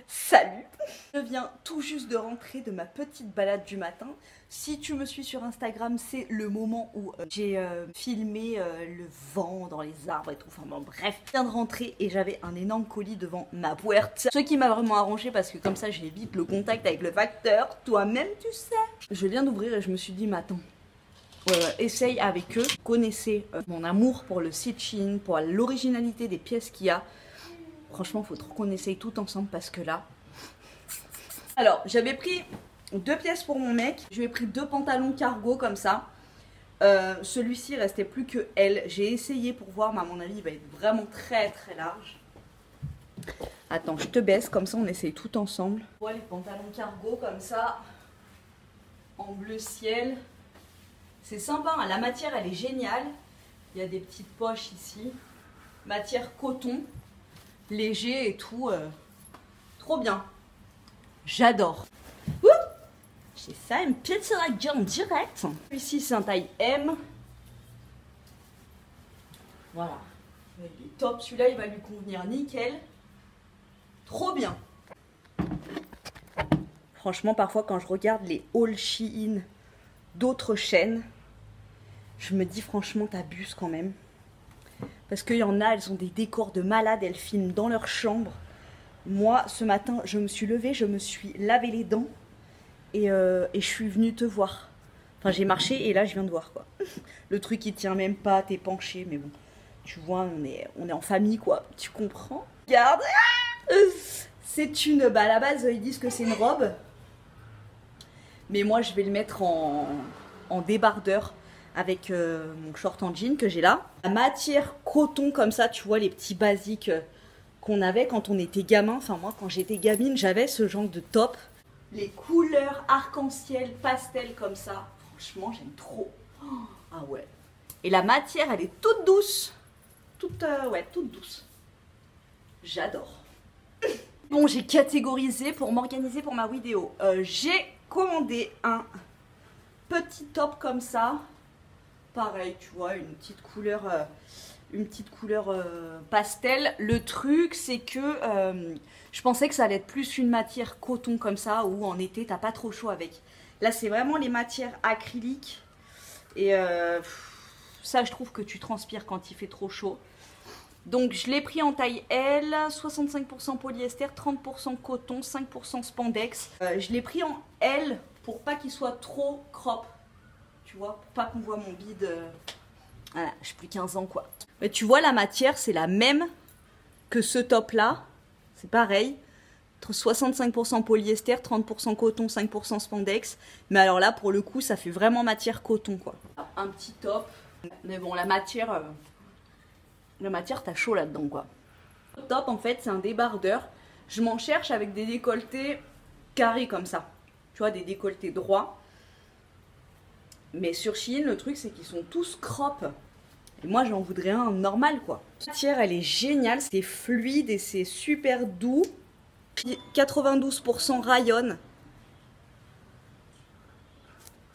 Salut! Je viens tout juste de rentrer de ma petite balade du matin. Si tu me suis sur Instagram, c'est le moment où j'ai filmé le vent dans les arbres et tout. Enfin bon, bref, je viens de rentrer et j'avais un énorme colis devant ma puerta. Ce qui m'a vraiment arrangé parce que comme ça j'évite le contact avec le facteur. Toi-même tu sais. Je viens d'ouvrir et je me suis dit, mais attends. Essaye avec eux. Vous connaissez mon amour pour le stitching, pour l'originalité des pièces qu'il y a. Franchement, il faut trop qu'on essaye tout ensemble parce que là... Alors, j'avais pris 2 pièces pour mon mec. Je lui ai pris 2 pantalons cargo comme ça. Celui-ci, il restait plus que L. J'ai essayé pour voir, mais à mon avis, il va être vraiment très très large. Attends, je te baisse, comme ça on essaye tout ensemble. Voilà les pantalons cargo comme ça, en bleu ciel. C'est sympa, hein, la matière elle est géniale. Il y a des petites poches ici. Matière coton, léger et tout. Trop bien. J'adore. J'ai ça, une pièce sur la gueule en direct. Ici c'est un taille M. Voilà. Il est top, celui-là il va lui convenir nickel. Trop bien. Franchement, parfois quand je regarde les hauls Shein d'autres chaînes, je me dis franchement t'abuses quand même. Parce qu'il y en a, elles ont des décors de malades, elles filment dans leur chambre. Moi, ce matin, je me suis levée, je me suis lavé les dents et je suis venue te voir. Enfin, j'ai marché et là, je viens de voir quoi. Le truc, il tient même pas, t'es penché, mais bon. Tu vois, on est en famille quoi, tu comprends? Regarde, c'est une... Bah à la base, ils disent que c'est une robe. Mais moi, je vais le mettre en débardeur avec mon short en jean que j'ai là. La matière coton comme ça, tu vois, les petits basiques qu'on avait quand on était gamin. Enfin, moi, quand j'étais gamine, j'avais ce genre de top. Les couleurs arc-en-ciel, pastel comme ça. Franchement, j'aime trop. Oh, ah ouais. Et la matière, elle est toute douce. Toute douce. J'adore. Bon, j'ai catégorisé pour m'organiser pour ma vidéo. J'ai commandé un petit top comme ça. Pareil, tu vois, une petite couleur pastel. Le truc, c'est que je pensais que ça allait être plus une matière coton comme ça, où en été, t'as pas trop chaud avec. Là, c'est vraiment les matières acryliques. Et ça, je trouve que tu transpires quand il fait trop chaud. Donc, je l'ai pris en taille L, 65% polyester, 30% coton, 5% spandex. Je l'ai pris en L pour pas qu'il soit trop crop. Tu vois, pour pas qu'on voit mon bide. Voilà, j'ai plus 15 ans quoi. Mais tu vois, la matière, c'est la même que ce top-là. C'est pareil. 65% polyester, 30% coton, 5% spandex. Mais alors là, pour le coup, ça fait vraiment matière coton quoi. Un petit top. Mais bon, la matière, t'as chaud là-dedans quoi. Le top, en fait, c'est un débardeur. Je m'en cherche avec des décolletés carrés comme ça. Tu vois, des décolletés droits. Mais sur Shein, le truc, c'est qu'ils sont tous crop. Et moi, j'en voudrais un normal, quoi. La matière, elle est géniale. C'est fluide et c'est super doux. 92% rayon.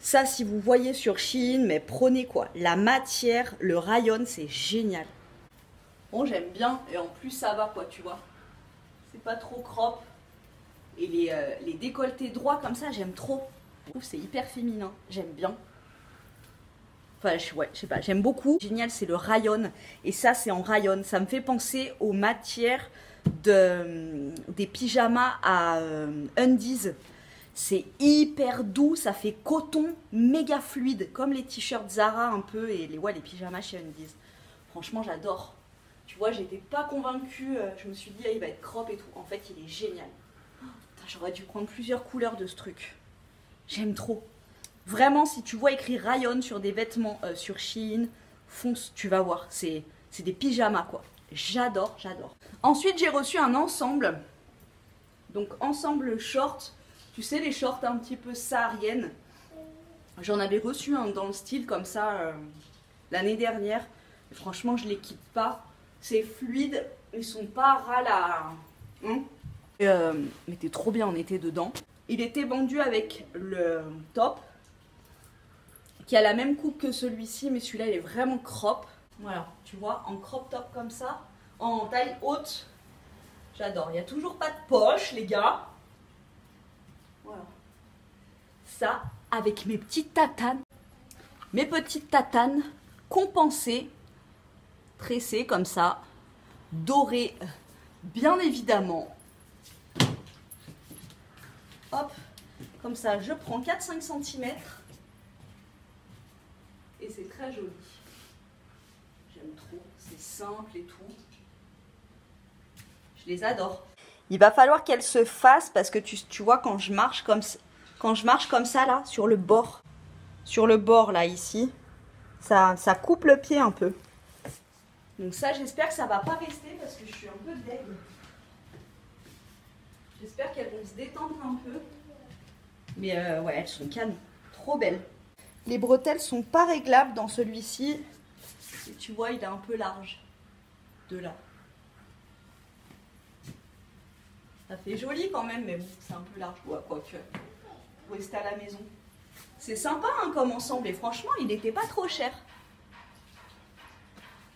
Ça, si vous voyez sur Shein, mais prenez quoi. La matière, le rayon, c'est génial. Bon, j'aime bien. Et en plus, ça va, quoi, tu vois. C'est pas trop crop. Et les décolletés droits comme ça, j'aime trop. Je trouve que c'est hyper féminin. J'aime bien. Enfin, ouais, je sais pas, j'aime beaucoup. Génial, c'est le rayon. Et ça, c'est en rayon. Ça me fait penser aux matières des pyjamas à undies. C'est hyper doux, ça fait coton, méga fluide. Comme les t-shirts Zara un peu et les pyjamas chez Undies. Franchement, j'adore. Tu vois, j'étais pas convaincue. Je me suis dit, ah, il va être crop et tout. En fait, il est génial. Oh, j'aurais dû prendre plusieurs couleurs de ce truc. J'aime trop. Vraiment, si tu vois écrit rayon sur des vêtements sur Shein, fonce, tu vas voir. C'est des pyjamas, quoi. J'adore, j'adore. Ensuite, j'ai reçu un ensemble. Donc, ensemble short. Tu sais, les shorts un petit peu sahariennes. J'en avais reçu un dans le style comme ça l'année dernière. Et franchement, je les quitte pas. C'est fluide. Ils sont pas ras là. Mais t'es trop bien en été dedans. Il était vendu avec le top. Qui a la même coupe que celui-ci, mais celui-là il est vraiment crop. Voilà, tu vois, en crop top comme ça, en taille haute. J'adore. Il n'y a toujours pas de poche, les gars. Voilà. Ça, avec mes petites tatanes. Mes petites tatanes compensées, tressées comme ça, dorées, bien évidemment. Hop, comme ça, je prends 4-5 cm. Et c'est très joli. J'aime trop, c'est simple et tout. Je les adore. Il va falloir qu'elles se fassent parce que tu vois quand je marche comme ça là, sur le bord là ici, ça coupe le pied un peu. Donc ça, j'espère que ça va pas rester parce que je suis un peu deg. J'espère qu'elles vont se détendre un peu. Mais ouais, elles sont canon. Trop belles. Les bretelles sont pas réglables dans celui-ci. Et tu vois, il est un peu large. De là. Ça fait joli quand même, mais bon, c'est un peu large. Ouais, quoique. Faut rester à la maison. C'est sympa hein, comme ensemble. Et franchement, il n'était pas trop cher.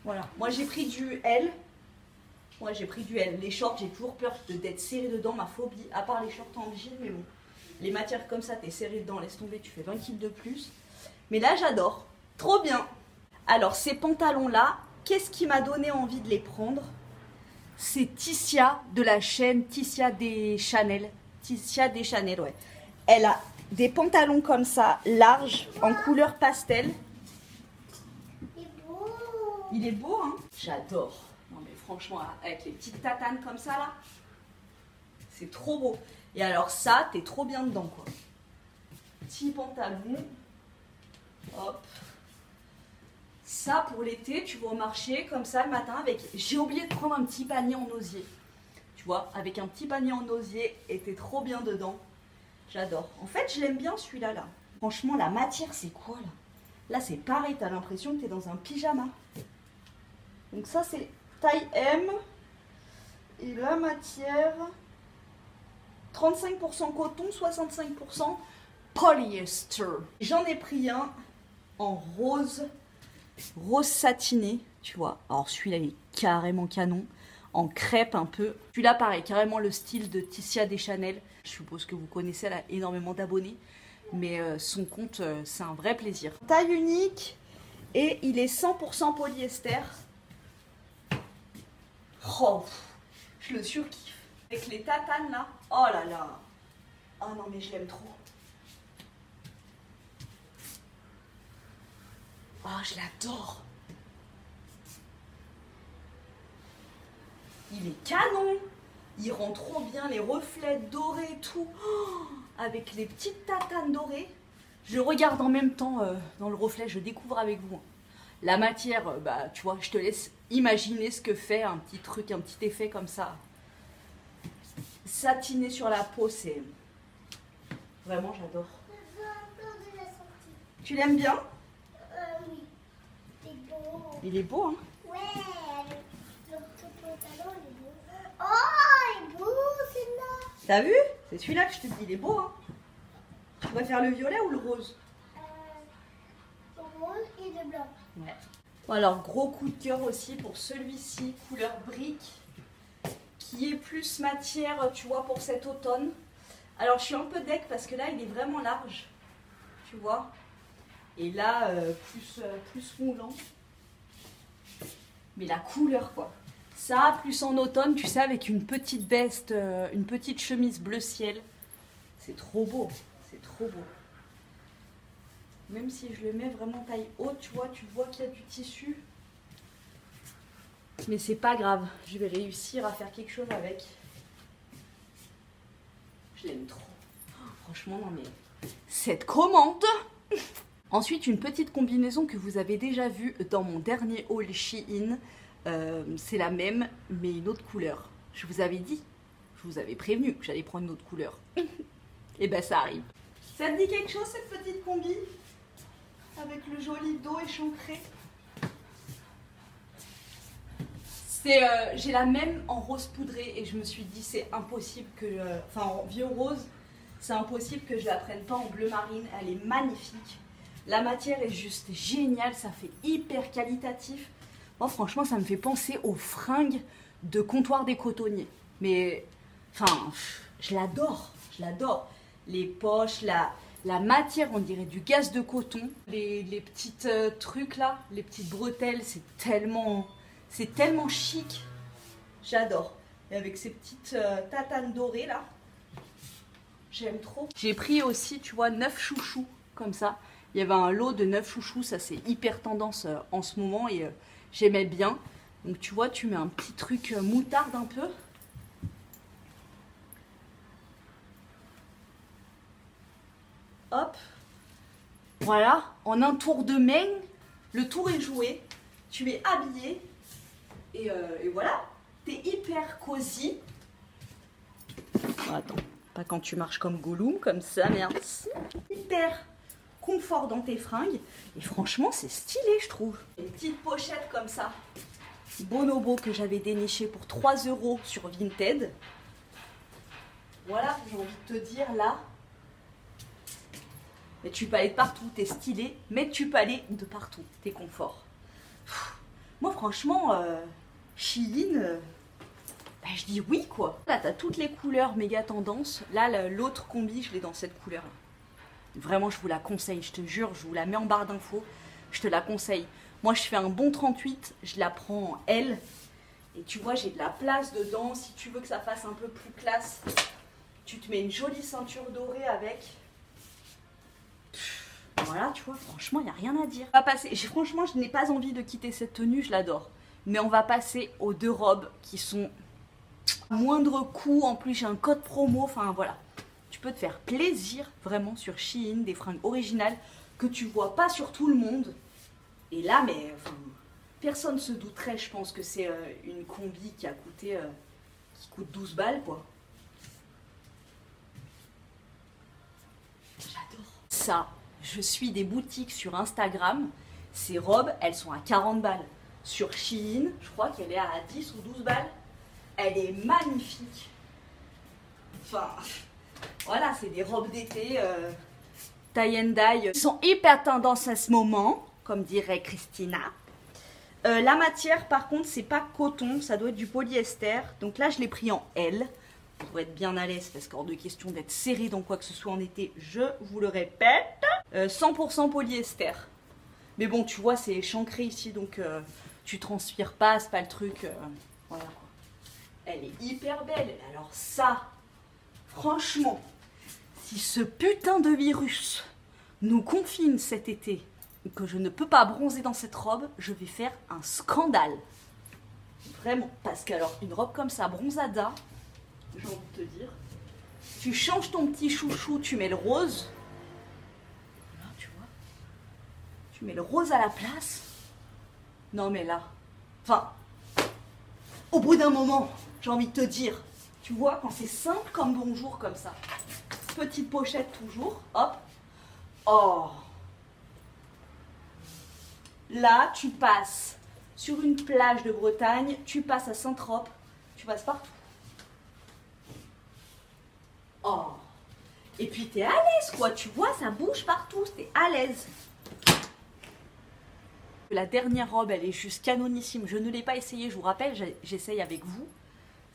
Voilà. Moi, j'ai pris du L. Moi, j'ai pris du L. Les shorts, j'ai toujours peur d'être serré dedans. Ma phobie, à part les shorts en jean, mais bon. Les matières comme ça, t'es serré dedans, laisse tomber, tu fais 20 kg de plus. Mais là, j'adore. Trop bien. Alors, ces pantalons-là, qu'est-ce qui m'a donné envie de les prendre? C'est Tissia de la chaîne Tissia des Chanel. Tissia des Chanel, ouais. Elle a des pantalons comme ça, larges, en couleur pastel. Il est beau. Il est beau, hein? J'adore. Non, mais franchement, avec les petites tatanes comme ça, là, c'est trop beau. Et alors ça, t'es trop bien dedans, quoi. Petit pantalon. Hop. Ça, pour l'été, tu vas au marché, comme ça, le matin, avec... J'ai oublié de prendre un petit panier en osier. Tu vois, avec un petit panier en osier, et t'es trop bien dedans. J'adore. En fait, je l'aime bien, celui-là, là. Franchement, la matière, c'est quoi, là? Là, c'est pareil, t'as l'impression que t'es dans un pyjama. Donc ça, c'est taille M. Et la matière... 35% coton, 65% polyester. J'en ai pris un en rose satiné, tu vois. Alors celui-là, il est carrément canon, en crêpe un peu. Celui-là, pareil, carrément le style de Tissia des Chanel. Je suppose que vous connaissez, elle a énormément d'abonnés. Mais son compte, c'est un vrai plaisir. Taille unique et il est 100% polyester. Oh, je le surkiffe. Avec les tatanes là, oh là là. Oh non mais je l'aime trop. Oh, je l'adore. Il est canon. Il rend trop bien les reflets dorés et tout. Oh, avec les petites tatanes dorées. Je regarde en même temps dans le reflet, je découvre avec vous. La matière, bah tu vois, je te laisse imaginer ce que fait un petit truc, un petit effet comme ça. Satiné sur la peau, c'est... Vraiment, j'adore. Tu l'aimes bien? Oui. Il est beau. Il est beau, hein? Ouais. Le pantalon, il est beau. Oh, il est beau, celui-là. T'as vu? C'est celui-là que je te dis, il est beau, hein? Tu préfères le violet ou le rose? Le rose et le blanc. Ouais. Bon, alors, gros coup de cœur aussi pour celui-ci, couleur brique, qui est plus matière, tu vois, pour cet automne. Alors, je suis un peu deck parce que là, il est vraiment large, tu vois. Et là, plus moulant. Mais la couleur, quoi. Ça, plus en automne, tu sais, avec une petite veste, une petite chemise bleu ciel. C'est trop beau, c'est trop beau. Même si je le mets vraiment taille haute, tu vois qu'il y a du tissu. Mais c'est pas grave, je vais réussir à faire quelque chose avec. Je l'aime trop. Oh, franchement, non mais... Cette commande. Ensuite, une petite combinaison que vous avez déjà vue dans mon dernier haul Shein. C'est la même, mais une autre couleur. Je vous avais dit, je vous avais prévenu que j'allais prendre une autre couleur. Et ben ça arrive. Ça te dit quelque chose cette petite combi? Avec le joli dos échancré. J'ai la même en rose poudré et je me suis dit c'est impossible que... Enfin en vieux rose, c'est impossible que je la prenne pas en bleu marine. Elle est magnifique. La matière est juste géniale, ça fait hyper qualitatif. Moi franchement ça me fait penser aux fringues de Comptoir des Cotonniers. Mais, enfin, je l'adore, je l'adore. Les poches, la matière, on dirait du gaz de coton. Les petites trucs là, les petites bretelles, c'est tellement chic. J'adore. Et avec ces petites tatanes dorées là, j'aime trop. J'ai pris aussi, tu vois, 9 chouchous comme ça. Il y avait un lot de 9 chouchous, ça c'est hyper tendance en ce moment et j'aimais bien. Donc tu vois, tu mets un petit truc moutarde un peu. Hop. Voilà, en un tour de main, le tour est joué. Tu es habillé et voilà, t'es hyper cosy. Oh, attends, pas quand tu marches comme Gollum, comme ça, merci. Hyper confort dans tes fringues et franchement c'est stylé je trouve. Une petite pochette comme ça, Bonobo que j'avais déniché pour 3 € sur Vinted. Voilà, j'ai envie de te dire là. Mais tu peux aller de partout, t'es stylé, mais tu peux aller de partout, t'es confort. Moi franchement, Shein, bah, je dis oui quoi. Là t'as toutes les couleurs méga tendance. Là l'autre combi je l'ai dans cette couleur là. Vraiment je vous la conseille, je te jure, je vous la mets en barre d'infos. Je te la conseille. Moi je fais un bon 38, je la prends en L. Et tu vois j'ai de la place dedans. Si tu veux que ça fasse un peu plus classe, tu te mets une jolie ceinture dorée avec. Voilà, tu vois, franchement, il n'y a rien à dire. On va passer, franchement, je n'ai pas envie de quitter cette tenue, je l'adore. Mais on va passer aux 2 robes qui sont à moindre coût. En plus, j'ai un code promo, enfin voilà. Tu peux te faire plaisir vraiment sur Shein, des fringues originales que tu vois pas sur tout le monde. Et là, mais enfin, personne se douterait, je pense que c'est une combi qui a coûté, qui coûte 12 balles, quoi. J'adore ça. Je suis des boutiques sur Instagram, ces robes, elles sont à 40 balles. Sur Shein, je crois qu'elle est à 10 ou 12 balles. Elle est magnifique. Enfin, voilà, c'est des robes d'été, tie and dye. Ils sont hyper tendance à ce moment, comme dirait Christina. La matière, par contre, c'est pas coton, ça doit être du polyester. Donc là, je l'ai pris en L. Pour être bien à l'aise, parce qu'hors de question d'être serré dans quoi que ce soit en été, je vous le répète. 100% polyester. Mais bon, tu vois, c'est échancré ici, donc tu transpires pas, c'est pas le truc. Voilà quoi. Elle est hyper belle. Alors ça, franchement, si ce putain de virus nous confine cet été et que je ne peux pas bronzer dans cette robe, je vais faire un scandale. Vraiment. Parce que alors, une robe comme ça, bronzada, j'ai envie de te dire, tu changes ton petit chouchou, tu mets le rose. Là, tu vois, tu mets le rose à la place. Non mais là, enfin, au bout d'un moment, j'ai envie de te dire, tu vois, quand c'est simple comme bonjour comme ça, petite pochette toujours, hop, oh, là tu passes sur une plage de Bretagne, tu passes à Saint-Trope, tu passes partout. Oh, et puis t'es à l'aise quoi, tu vois, ça bouge partout, t'es à l'aise. La dernière robe, elle est juste canonissime. Je ne l'ai pas essayée, je vous rappelle, j'essaye avec vous.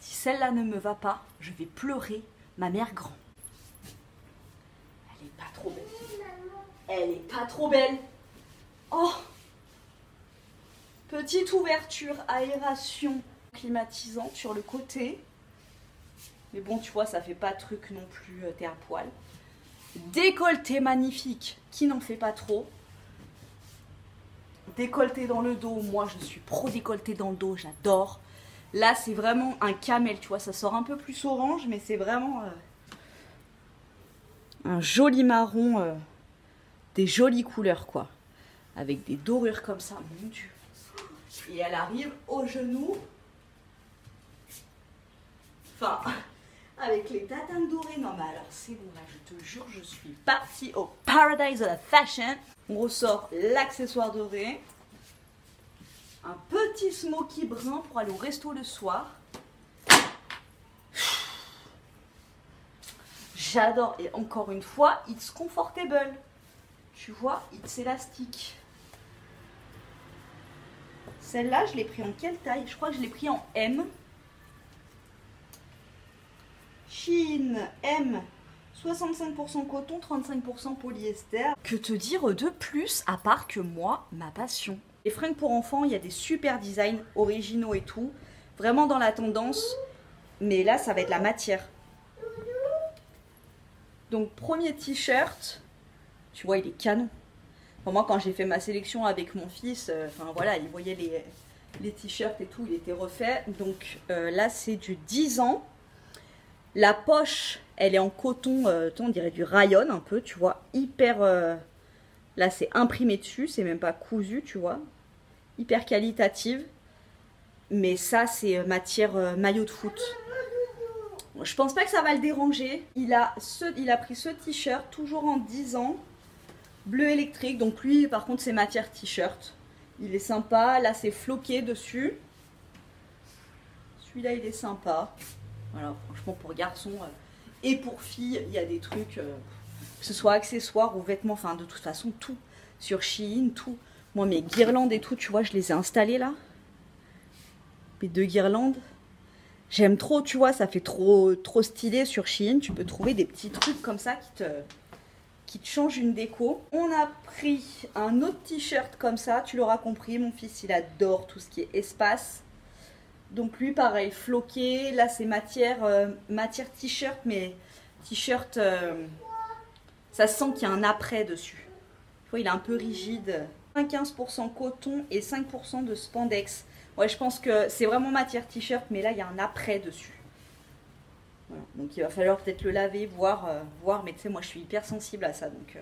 Si celle-là ne me va pas, je vais pleurer ma mère grand. Elle est pas trop belle. Elle est pas trop belle. Oh! Petite ouverture, aération climatisante sur le côté. Mais bon, tu vois, ça fait pas truc non plus, t'es à poil. Décolleté magnifique, qui n'en fait pas trop. Décolleté dans le dos, moi je suis pro décolleté dans le dos, j'adore. Là c'est vraiment un camel, tu vois, ça sort un peu plus orange, mais c'est vraiment un joli marron, des jolies couleurs quoi. Avec des dorures comme ça, mon Dieu. Et elle arrive au genou. Enfin, avec les tatanes dorées. Non mais alors c'est bon là, je te jure, je suis partie au paradise de la fashion. On ressort l'accessoire doré. Un petit smoky brun pour aller au resto le soir. J'adore. Et encore une fois, it's comfortable. Tu vois, it's élastique. Celle-là, je l'ai pris en quelle taille? Je crois que je l'ai pris en M. Shein M. 65% coton, 35% polyester. Que te dire de plus, à part que moi, ma passion. Les fringues pour enfants, il y a des super designs originaux et tout. Vraiment dans la tendance. Mais là, ça va être la matière. Donc, premier t-shirt. Tu vois, il est canon. Enfin, moi, quand j'ai fait ma sélection avec mon fils, enfin voilà, il voyait les t-shirts et tout, il était refait. Donc là, c'est du 10 ans. La poche, elle est en coton, on dirait du rayon un peu, tu vois. Hyper... là, c'est imprimé dessus, c'est même pas cousu, tu vois. Hyper qualitative. Mais ça, c'est matière maillot de foot. Je pense pas que ça va le déranger. Il a pris ce t-shirt, toujours en 10 ans. Bleu électrique, donc lui, par contre, c'est matière t-shirt. Il est sympa. Là, c'est floqué dessus. Celui-là, il est sympa. Voilà, franchement, pour garçon et pour fille, il y a des trucs, que ce soit accessoires ou vêtements, enfin, de toute façon, tout. Sur Shein, tout. Moi, mes guirlandes et tout, tu vois, je les ai installées là. Mes 2 guirlandes. J'aime trop, tu vois, ça fait trop stylé sur Shein. Tu peux trouver des petits trucs comme ça qui te changent une déco. On a pris un autre t-shirt comme ça, tu l'auras compris. Mon fils, il adore tout ce qui est espace. Donc lui, pareil, floqué. Là, c'est matière t-shirt, mais t-shirt, ça sent qu'il y a un après dessus. Tu vois, il est un peu rigide. 15% coton et 5% de spandex. Ouais, je pense que c'est vraiment matière t-shirt, mais là, il y a un après dessus. Voilà. Donc, il va falloir peut-être le laver, voir. Mais tu sais, moi, je suis hyper sensible à ça. Donc,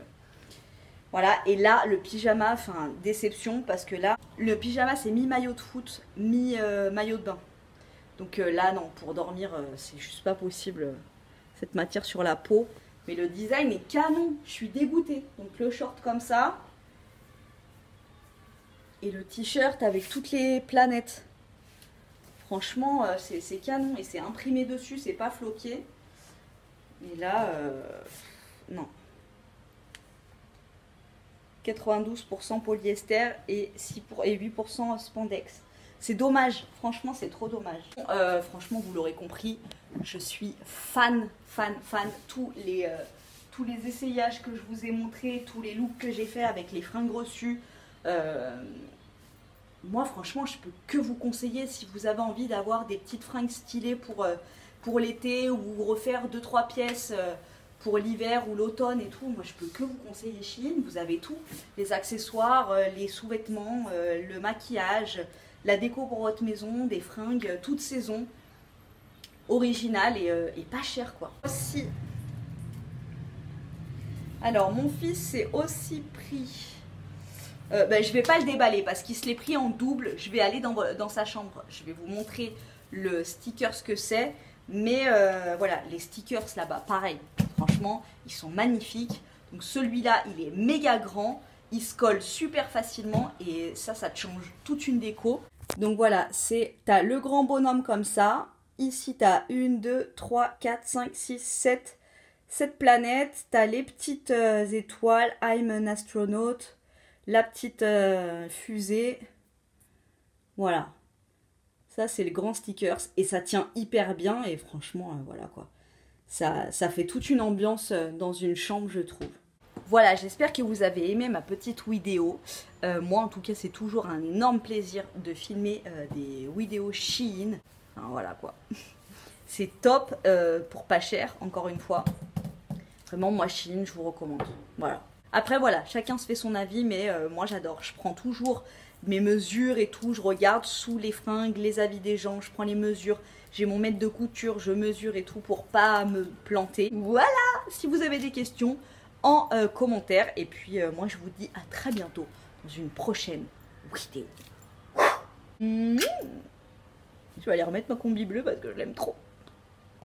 voilà. Et là, le pyjama, enfin, déception, parce que là, le pyjama, c'est mi-maillot de foot, mi-maillot de bain. Donc là, non, pour dormir, c'est juste pas possible, cette matière sur la peau. Mais le design est canon. Je suis dégoûtée. Donc, le short comme ça. Et le t-shirt avec toutes les planètes. Franchement, c'est canon. Et c'est imprimé dessus, c'est pas floqué. Mais là, non. 92% polyester et 8% spandex. C'est dommage. Franchement, c'est trop dommage. Franchement, vous l'aurez compris, je suis fan. Tous les essayages que je vous ai montrés, tous les looks que j'ai fait avec les fringues reçues. Moi franchement je peux que vous conseiller si vous avez envie d'avoir des petites fringues stylées pour l'été ou refaire 2-3 pièces pour l'hiver ou l'automne et tout. Moi je peux que vous conseiller Shein. Vous avez tout, les accessoires, les sous-vêtements, le maquillage, la déco pour votre maison, des fringues toute saison, originales et pas cher quoi. Aussi, alors mon fils s'est aussi pris... je vais pas le déballer parce qu'il se l'est pris en double. Je vais aller dans sa chambre. Je vais vous montrer le sticker ce que c'est. Mais voilà, les stickers là-bas, pareil. Franchement, ils sont magnifiques. Donc celui-là, il est méga grand. Il se colle super facilement. Et ça te change toute une déco. Donc voilà, t'as le grand bonhomme comme ça. Ici, t'as 1, 2, 3, 4, 5, 6, 7 planètes. T'as les petites étoiles. I'm an astronaut. La petite fusée. Voilà. Ça, c'est le grand stickers. Et ça tient hyper bien. Et franchement, voilà quoi. Ça fait toute une ambiance dans une chambre, je trouve. Voilà, j'espère que vous avez aimé ma petite vidéo. Moi, en tout cas, c'est toujours un énorme plaisir de filmer des vidéos Shein. Enfin, voilà quoi. C'est top pour pas cher, encore une fois. Vraiment, moi, Shein, je vous recommande. Voilà. Après voilà, chacun se fait son avis, mais moi j'adore. Je prends toujours mes mesures et tout, je regarde sous les fringues, les avis des gens, je prends les mesures. J'ai mon mètre de couture, je mesure et tout pour pas me planter. Voilà, si vous avez des questions en commentaire. Et puis moi je vous dis à très bientôt dans une prochaine vidéo. Je vais aller remettre ma combi bleue parce que je l'aime trop.